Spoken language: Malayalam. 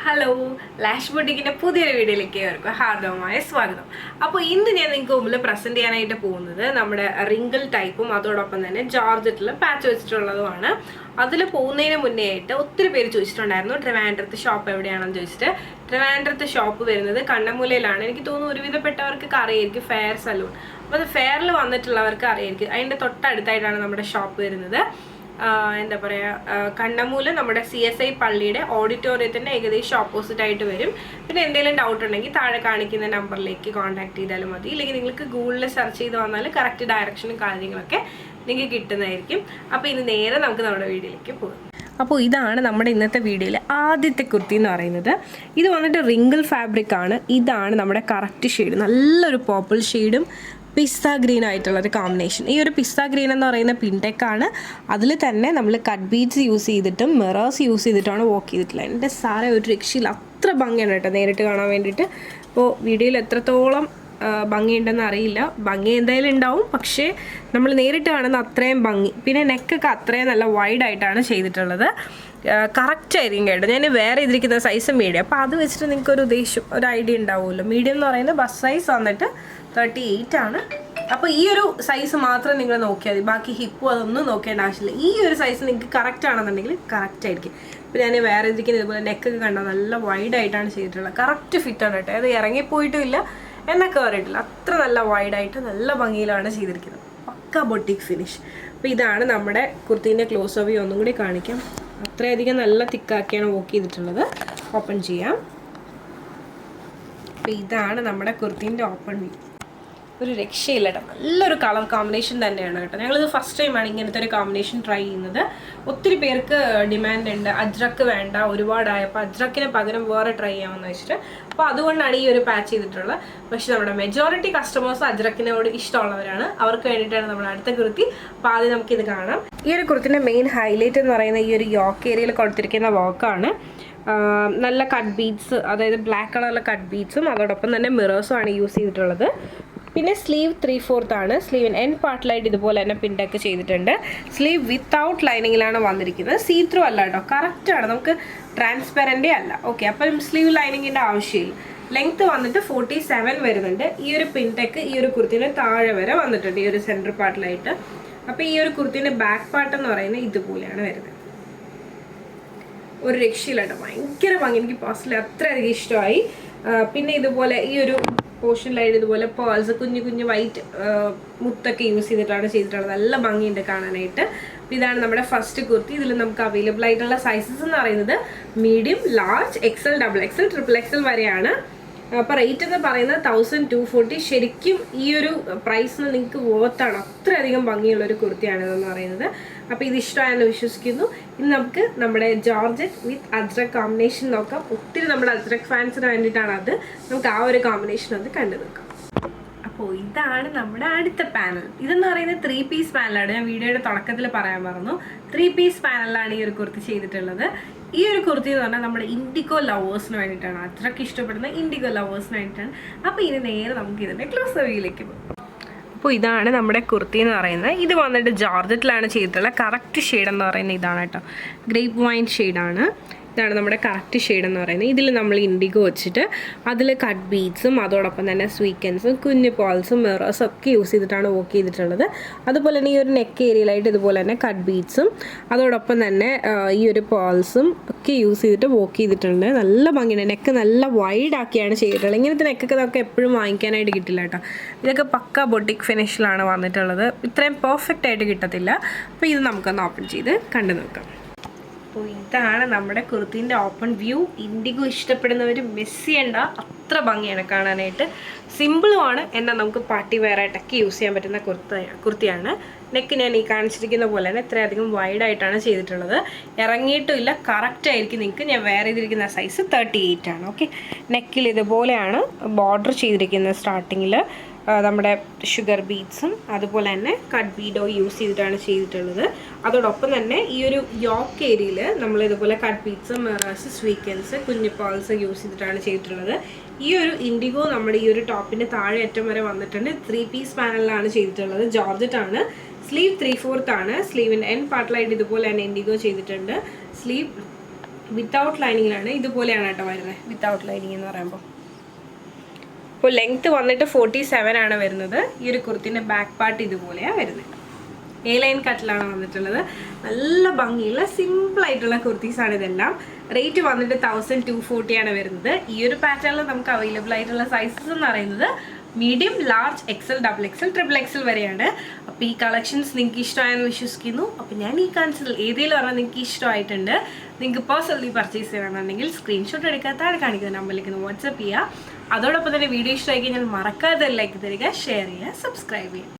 ഹലോ ലാഷ് ബുട്ടിക്കിന്റെ പുതിയൊരു വീഡിയോയിലേക്ക് ഏവർക്കും ഹാർദവമായ സ്വാഗതം. അപ്പോൾ ഇന്ന് ഞാൻ നിങ്ങൾക്ക് മുമ്പിൽ പ്രസന്റ് ചെയ്യാനായിട്ട് പോകുന്നത് നമ്മുടെ റിങ്കിൾ ടൈപ്പും അതോടൊപ്പം തന്നെ ജോർജറ്റിലും പാച്ച് വെച്ചിട്ടുള്ളതുമാണ്. അതിൽ പോകുന്നതിന് മുന്നേ ആയിട്ട് ഒത്തിരി പേര് ചോദിച്ചിട്ടുണ്ടായിരുന്നു ട്രിവാൻഡ്രത്ത് ഷോപ്പ് എവിടെയാണെന്ന് ചോദിച്ചിട്ട്. ട്രിവാൻഡ്രത്ത് ഷോപ്പ് വരുന്നത് കണ്ണമ്മൂലയിലാണ്. എനിക്ക് തോന്നുന്നു ഒരുവിധപ്പെട്ടവർക്ക് അറിയായിരിക്കും, ഫെയർ സലൂൺ. അപ്പോൾ അത് ഫെയറിൽ വന്നിട്ടുള്ളവർക്ക് അറിയായിരിക്കും. അതിൻ്റെ തൊട്ടടുത്തായിട്ടാണ് നമ്മുടെ ഷോപ്പ് വരുന്നത്. എന്താ പറയുക, കണ്ണമ്മൂല നമ്മുടെ CSI പള്ളിയുടെ ഓഡിറ്റോറിയത്തിൻ്റെ ഏകദേശം ഓപ്പോസിറ്റ് ആയിട്ട് വരും. പിന്നെ എന്തെങ്കിലും ഡൗട്ട് ഉണ്ടെങ്കിൽ താഴെ കാണിക്കുന്ന നമ്പറിലേക്ക് കോൺടാക്ട് ചെയ്താലും മതി. ഇല്ലെങ്കിൽ നിങ്ങൾക്ക് ഗൂഗിളിൽ സെർച്ച് ചെയ്ത് വന്നാൽ കറക്റ്റ് ഡയറക്ഷനും കാര്യങ്ങളൊക്കെ നിങ്ങൾക്ക് കിട്ടുന്നതായിരിക്കും. അപ്പോൾ ഇനി നേരെ നമുക്ക് നമ്മുടെ വീഡിയോയിലേക്ക് പോകാം. അപ്പോൾ ഇതാണ് നമ്മുടെ ഇന്നത്തെ വീഡിയോയിൽ ആദ്യത്തെ കുർത്തി എന്ന് പറയുന്നത്. ഇത് വന്നിട്ട് റിങ്കിൾ ഫാബ്രിക് ആണ്. ഇതാണ് നമ്മുടെ കറക്റ്റ് ഷെയ്ഡ്, നല്ലൊരു പർപ്പിൾ ഷെയ്ഡും പിസ്ത ഗ്രീൻ ആയിട്ടുള്ളൊരു കോമ്പിനേഷൻ. ഈ ഒരു പിസ്ത ഗ്രീൻ എന്ന് പറയുന്ന പിൻടെക്കാണ്. അതിൽ തന്നെ നമ്മൾ കട്ട് ബീഡ്സ് യൂസ് ചെയ്തിട്ടും മിറേഴ്സ് യൂസ് ചെയ്തിട്ടാണ് വർക്ക് ചെയ്തിട്ടുള്ളത്. എൻ്റെ സാറെ ഒരു രക്ഷയിൽ അത്ര ഭംഗിയാണ് കേട്ടോ നേരിട്ട് കാണാൻ വേണ്ടിയിട്ട്. അപ്പോൾ വീഡിയോയിൽ എത്രത്തോളം ഭംഗിയുണ്ടെന്ന് അറിയില്ല. ഭംഗി എന്തായാലും ഉണ്ടാവും, പക്ഷേ നമ്മൾ നേരിട്ട് കാണുന്ന അത്രയും ഭംഗി. പിന്നെ നെക്കൊക്കെ അത്രയും നല്ല വൈഡായിട്ടാണ് ചെയ്തിട്ടുള്ളത്. കറക്റ്റ് ആയിരിക്കും കേട്ടോ. ഞാൻ വേറെ ഇതിരിക്കുന്ന സൈസ് മീഡിയം, അപ്പോൾ അത് വെച്ചിട്ട് നിങ്ങൾക്ക് ഒരു ഉദ്ദേശം ഒരു ഐഡിയ ഉണ്ടാവുമല്ലോ. മീഡിയം എന്ന് പറയുന്നത് ബസ് സൈസ് വന്നിട്ട് 38 ആണ്. അപ്പോൾ ഈ ഒരു സൈസ് മാത്രം നിങ്ങൾ നോക്കിയാൽ മതി, ബാക്കി ഹിപ്പും അതൊന്നും നോക്കേണ്ട ആവശ്യമില്ല. ഈ ഒരു സൈസ് നിങ്ങൾക്ക് കറക്റ്റ് ആണെന്നുണ്ടെങ്കിൽ കറക്റ്റ് ആയിരിക്കും. ഇപ്പോൾ ഞാൻ വേറെ ഇതിരിക്കുന്നത് ഇതുപോലെ നെക്കൊക്കെ കണ്ടോ നല്ല വൈഡായിട്ടാണ് ചെയ്തിട്ടുള്ളത്. കറക്റ്റ് ഫിറ്റാണ് കേട്ടോ. അത് ഇറങ്ങിപ്പോയിട്ടും ഇല്ല എന്നൊക്കെ കയറിയിട്ടില്ല. അത്ര നല്ല വൈഡായിട്ട് നല്ല ഭംഗിയിലാണ് ചെയ്തിരിക്കുന്നത്. പക്ക ബൊട്ടിക് ഫിനിഷ്. അപ്പോൾ ഇതാണ് നമ്മുടെ കുർത്തീൻ്റെ ക്ലോസ് ഓഫ് വ്യൂ. ഒന്നും കൂടി കാണിക്കാം. അത്രയധികം നല്ല തിക്കാക്കിയാണ് വർക്ക് ചെയ്തിട്ടുള്ളത്. ഓപ്പൺ ചെയ്യാം. അപ്പോൾ ഇതാണ് നമ്മുടെ കുർത്തീൻ്റെ ഓപ്പൺ വ്യൂ. ഒരു രക്ഷയില്ല കേട്ടോ. നല്ലൊരു കളർ കോമ്പിനേഷൻ തന്നെയാണ് കേട്ടോ. ഞങ്ങളിത് ഫസ്റ്റ് ടൈമാണ് ഇങ്ങനത്തെ ഒരു കോമ്പിനേഷൻ ട്രൈ ചെയ്യുന്നത്. ഒത്തിരി പേർക്ക് ഡിമാൻഡ് ഉണ്ട്, അജ്രക്ക് വേണ്ട ഒരുപാടായപ്പോൾ അജ്രക്കിന് പകരം വേറെ ട്രൈ ചെയ്യാമെന്ന് വെച്ചിട്ട്. അപ്പോൾ അതുകൊണ്ടാണ് ഈ ഒരു പാച്ച് ചെയ്തിട്ടുള്ളത്. പക്ഷേ നമ്മുടെ മെജോറിറ്റി കസ്റ്റമേഴ്സ് അജ്രക്കിനോട് ഇഷ്ടമുള്ളവരാണ്. അവർക്ക് വേണ്ടിയിട്ടാണ് നമ്മുടെ അടുത്ത കുർത്തി. അപ്പോൾ ആദ്യം നമുക്കിത് കാണാം. ഈ ഒരു കുർത്തിൻ്റെ മെയിൻ ഹൈലൈറ്റ് എന്ന് പറയുന്നത് ഈ ഒരു യോക്ക് ഏരിയയിൽ കൊടുത്തിരിക്കുന്ന വർക്കാണ്. നല്ല കട്ട് ബീഡ്സ്, അതായത് ബ്ലാക്ക് കളറിലെ കട്ട് ബീഡ്സും അതോടൊപ്പം തന്നെ മിറേഴ്സും ആണ് യൂസ് ചെയ്തിട്ടുള്ളത്. പിന്നെ സ്ലീവ് 3/4 ആണ്. സ്ലീവിന് എൻ പാർട്ടിലായിട്ട് ഇതുപോലെ തന്നെ പിൻടെക്ക് ചെയ്തിട്ടുണ്ട്. സ്ലീവ് വിത്തൗട്ട് ലൈനിങ്ങിലാണ് വന്നിരിക്കുന്നത്. സീ ത്രൂ അല്ല കേട്ടോ, കറക്റ്റാണ്, നമുക്ക് ട്രാൻസ്പെറൻറ്റേ അല്ല. ഓക്കെ, അപ്പം സ്ലീവ് ലൈനിങ്ങിൻ്റെ ആവശ്യമില്ല. ലെങ്ത്ത് വന്നിട്ട് 47 വരുന്നുണ്ട്. ഈ ഒരു പിൻടെക്ക് ഈ ഒരു കുർത്തിന് താഴെ വരെ വന്നിട്ടുണ്ട്, ഈ ഒരു സെൻറ്റർ പാർട്ടിലായിട്ട്. അപ്പോൾ ഈ ഒരു കുർത്തിൻ്റെ ബാക്ക് പാർട്ട് എന്ന് പറയുന്നത് ഇതുപോലെയാണ് വരുന്നത്. ഒരു രക്ഷയില്ല കേട്ടോ, ഭയങ്കര ഭംഗി. എനിക്ക് പേഴ്സണലി അത്രയധികം ഇഷ്ടമായി. പിന്നെ ഇതുപോലെ ഈ ഒരു പോർഷനിലായിട്ട് ഇതുപോലെ പേൾസ് കുഞ്ഞു കുഞ്ഞു വൈറ്റ് മുത്തൊക്കെ യൂസ് ചെയ്തിട്ടാണ് ചെയ്തിട്ടുള്ളത്. നല്ല ഭംഗിയുണ്ട് കാണാനായിട്ട്. ഇതാണ് നമ്മുടെ ഫസ്റ്റ് കുർത്തി. ഇതിൽ നമുക്ക് അവൈലബിൾ ആയിട്ടുള്ള സൈസസ് എന്ന് പറയുന്നത് medium, large, XL, XXL, XXL വരെയാണ്. അപ്പോൾ റേറ്റ് എന്ന് പറയുന്നത് 1240. ശരിക്കും ഈ ഒരു പ്രൈസിന് നിങ്ങൾക്ക് വോർത്താണ്. അത്രയധികം ഭംഗിയുള്ളൊരു കുർത്തിയാണിതെന്ന് പറയുന്നത്. അപ്പോൾ ഇത് ഇഷ്ടമായെന്ന് വിശ്വസിക്കുന്നു. ഇനി നമുക്ക് നമ്മുടെ ജോർജറ്റ് വിത്ത് അജ്രക് കോമ്പിനേഷൻ നോക്കാം. ഒത്തിരി നമ്മുടെ അജ്രക് ഫാൻസിന് വേണ്ടിയിട്ടാണ് അത്. നമുക്ക് ആ ഒരു കോമ്പിനേഷൻ അത് കണ്ടു നോക്കാം. അപ്പോൾ ഇതാണ് നമ്മുടെ അടുത്ത പാനൽ. ഇതെന്ന് പറയുന്നത് 3 പീസ് പാനലാണ്. ഞാൻ വീഡിയോയുടെ തുടക്കത്തിൽ പറയാൻ മറന്നു. 3 പീസ് പാനലിലാണ് ഈ ഒരു കുർത്തി ചെയ്തിട്ടുള്ളത്. ഈ ഒരു കുർത്തി എന്ന് പറഞ്ഞാൽ നമ്മുടെ ഇൻഡിഗോ ലവേഴ്സിന് വേണ്ടിയിട്ടാണ്. അത്രയ്ക്ക് ഇഷ്ടപ്പെടുന്ന ഇൻഡിഗോ ലവേഴ്സിന് വേണ്ടിയിട്ടാണ്. അപ്പോൾ ഇനി നേരെ നമുക്ക് ഇതിൻ്റെ ക്ലോസ് റിവ്യൂയിലേക്ക് പോകും. അപ്പോൾ ഇതാണ് നമ്മുടെ കുർത്തി എന്ന് പറയുന്നത്. ഇത് വന്നിട്ട് ജോർജറ്റിലാണ് ചെയ്തിട്ടുള്ളത്. കറക്റ്റ് ഷെയ്ഡ് എന്ന് പറയുന്നത് ഇതാണ് കേട്ടോ, ഗ്രേപ്പ് വൈൻ ഷെയ്ഡാണ്. ഇതാണ് നമ്മുടെ കറക്റ്റ് ഷെയ്ഡ് എന്ന് പറയുന്നത്. ഇതിൽ നമ്മൾ ഇൻഡിഗോ വെച്ചിട്ട് അതിൽ കട്ട് ബീഡ്സും അതോടൊപ്പം തന്നെ സ്വീക്കൻസും കുഞ്ഞു പോൾസും മിറേഴ്സും ഒക്കെ യൂസ് ചെയ്തിട്ടാണ് വർക്ക് ചെയ്തിട്ടുള്ളത്. അതുപോലെ തന്നെ ഈ ഒരു നെക്ക് ഏരിയയിലായിട്ട് ഇതുപോലെ തന്നെ കട്ട് ബീഡ്സും അതോടൊപ്പം തന്നെ ഈ ഒരു പോൾസും ഒക്കെ യൂസ് ചെയ്തിട്ട് വർക്ക് ചെയ്തിട്ടുണ്ട്. നല്ല ഭംഗിയാണ്. നെക്ക് നല്ല വൈഡാക്കിയാണ് ചെയ്തിട്ടുള്ളത്. ഇങ്ങനത്തെ നെക്കൊക്കെ നമുക്ക് എപ്പോഴും വാങ്ങിക്കാനായിട്ട് കിട്ടില്ല കേട്ടോ. ഇതൊക്കെ പക്ക ബൊട്ടിക് ഫിനിഷിലാണ് വന്നിട്ടുള്ളത്. ഇത്രയും പെർഫെക്റ്റ് ആയിട്ട് കിട്ടത്തില്ല. അപ്പോൾ ഇത് നമുക്കൊന്ന് ഓപ്പൺ ചെയ്ത് കണ്ടു നോക്കാം. അപ്പോൾ ഇതാണ് നമ്മുടെ കുർത്തീൻ്റെ ഓപ്പൺ വ്യൂ. ഇൻഡിഗോ ഇഷ്ടപ്പെടുന്നവർ മിസ് ചെയ്യേണ്ട, അത്ര ഭംഗിയാണ് കാണാനായിട്ട്. സിമ്പിളുമാണ്, എന്നാൽ നമുക്ക് പാർട്ടി വെയർ ആയിട്ടൊക്കെ യൂസ് ചെയ്യാൻ പറ്റുന്ന കുർത്തിയാണ്. നെക്ക് ഞാൻ ഈ കാണിച്ചിരിക്കുന്ന പോലെ തന്നെ ഇത്രയധികം വൈഡായിട്ടാണ് ചെയ്തിട്ടുള്ളത്. ഇറങ്ങിയിട്ടുമില്ല, കറക്റ്റ് ആയിരിക്കും നിങ്ങൾക്ക്. ഞാൻ വേറെ ചെയ്തിരിക്കുന്ന സൈസ് 38 ആണ്. ഓക്കെ, നെക്കിൽ ഇതുപോലെയാണ് ബോർഡർ ചെയ്തിരിക്കുന്നത്. സ്റ്റാർട്ടിങ്ങിൽ നമ്മുടെ ഷുഗർ ബീഡ്സും അതുപോലെ തന്നെ കട്ട് ബീഡോ യൂസ് ചെയ്തിട്ടാണ് ചെയ്തിട്ടുള്ളത്. അതോടൊപ്പം തന്നെ ഈ ഒരു യോക്ക് ഏരിയയിൽ നമ്മൾ ഇതുപോലെ കട്ട് ബീഡ്സ്, മിറേഴ്സ്, സ്വീക്കൻസ്, കുഞ്ഞു പേൾസ് യൂസ് ചെയ്തിട്ടാണ് ചെയ്തിട്ടുള്ളത്. ഈ ഒരു ഇൻഡിഗോ നമ്മുടെ ഈ ഒരു ടോപ്പിൻ്റെ താഴെ അറ്റം വരെ വന്നിട്ടുണ്ട്. 3 പീസ് പാനലിലാണ് ചെയ്തിട്ടുള്ളത്. ജോർജറ്റ് ആണ്. സ്ലീവ് 3/4 ആണ്. സ്ലീവിൻ്റെ എൻ പാർട്ടിലായിട്ട് ഇതുപോലെ തന്നെ ഇൻഡിഗോ ചെയ്തിട്ടുണ്ട്. സ്ലീവ് വിത്തൗട്ട് ലൈനിങ്ങിലാണ്. ഇതുപോലെയാണ് കേട്ടോ വരുന്നത് വിത്തൗട്ട് ലൈനിങ് എന്ന് പറയുമ്പോൾ. ഇപ്പോൾ ലെങ്ത് വന്നിട്ട് 47 ആണ് വരുന്നത്. ഈ ഒരു കുർത്തിൻ്റെ ബാക്ക് പാർട്ട് ഇതുപോലെയാണ് വരുന്നത്. എ ലൈൻ കട്ടിലാണ് വന്നിട്ടുള്ളത്. നല്ല ഭംഗിയുള്ള സിമ്പിളായിട്ടുള്ള കുർത്തീസാണ് ഇതെല്ലാം. റേറ്റ് വന്നിട്ട് 1240 ആണ് വരുന്നത്. ഈ ഒരു പാറ്റേണിൽ നമുക്ക് അവൈലബിൾ ആയിട്ടുള്ള സൈസസ് എന്ന് പറയുന്നത് medium, large, XL, double XL, triple XL വരെയാണ്. അപ്പോൾ ഈ കളക്ഷൻസ് നിങ്ങൾക്ക് ഇഷ്ടമായെന്ന് വിശ്വസിക്കുന്നു. അപ്പോൾ ഞാൻ ഈ കാണിച്ചതിൽ ഏതെങ്കിലും പറഞ്ഞാൽ നിങ്ങൾക്ക് ഇഷ്ടമായിട്ടുണ്ട്, നിങ്ങൾക്ക് പേഴ്സണലി പർച്ചേസ് ചെയ്യണമെന്നുണ്ടെങ്കിൽ സ്ക്രീൻഷോട്ട് എടുക്കാൻ താഴെ കാണിക്കുന്ന നമ്പറിലേക്ക് വാട്സപ്പ് ചെയ്യുക. അതോടൊപ്പം തന്നെ വീഡിയോ ഇഷ്ടമായി കഴിഞ്ഞാൽ മറക്കാതെ ലൈക്ക് തരിക, ഷെയർ ചെയ്യുക, സബ്സ്ക്രൈബ് ചെയ്യുക.